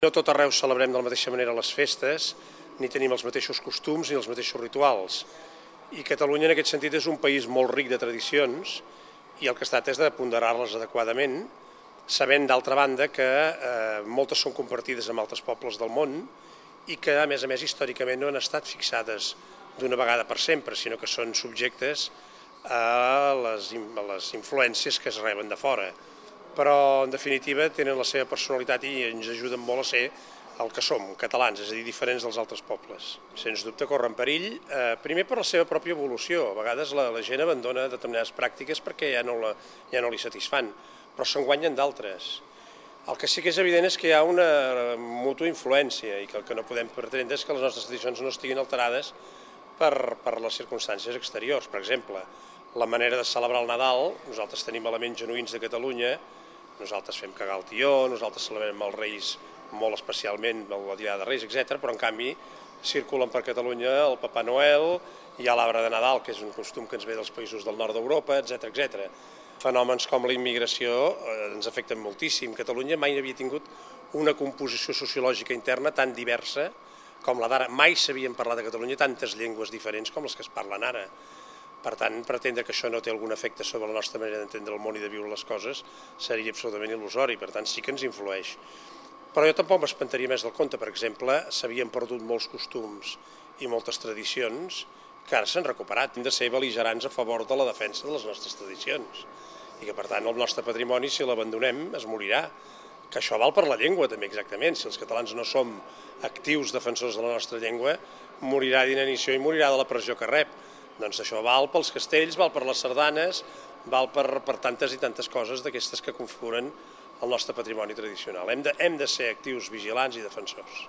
No tot arreu celebrem de la mateixa manera les festes, ni tenim els mateixos costums ni els mateixos rituals. I Catalunya en aquest sentit és un país molt ric de tradicions i el que es tracta és de ponderar-les adequadament, sabent d'altra banda que moltes són compartides amb altres pobles del món i que a més històricament no han estat fixades d'una vegada per sempre, sinó que són subjectes a les influències que es reben de fora. Però, en definitiva, tenen la seva personalitat i ens ajuden molt a ser el que som, catalans, és a dir, diferents dels altres pobles. Sens dubte corren perill, primer per la seva pròpia evolució. A vegades la gent abandona determinades pràctiques perquè ja no li satisfan, però se'n guanyen d'altres. El que sí que és evident és que hi ha una mútua influència i que el que no podem pretendre és que les nostres tradicions no estiguin alterades per les circumstàncies exteriors. Per exemple, la manera de celebrar el Nadal, nosaltres tenim elements genuïns de Catalunya, nosaltres fem cagar el tió, nosaltres celebrem els Reis molt especialment, la Diada de Reis, etc. Però en canvi circulen per Catalunya el Papà Noel, hi ha l'arbre de Nadal, que és un costum que ens ve dels països del nord d'Europa, etc. Fenòmens com la immigració ens afecten moltíssim. Catalunya mai havia tingut una composició sociològica interna tan diversa com la d'ara. Mai s'havien parlat a Catalunya tantes llengües diferents com les que es parlen ara. Per tant, pretendre que això no té algun efecte sobre la nostra manera d'entendre el món i de viure les coses seria absolutament il·lusori, per tant sí que ens influeix. Però jo tampoc m'espantaria més del compte. Per exemple, s'havien perdut molts costums i moltes tradicions que ara s'han recuperat. Hem de ser bel·ligerants a favor de la defensa de les nostres tradicions i que, per tant, el nostre patrimoni, si l'abandonem, es morirà. Que això val per la llengua també, exactament. Si els catalans no som actius defensors de la nostra llengua, morirà d'inanició i morirà de la pressió que rep. Doncs això val pels castells, val per les sardanes, val per tantes i tantes coses d'aquestes que configuren el nostre patrimoni tradicional. Hem de ser actius, vigilants i defensors.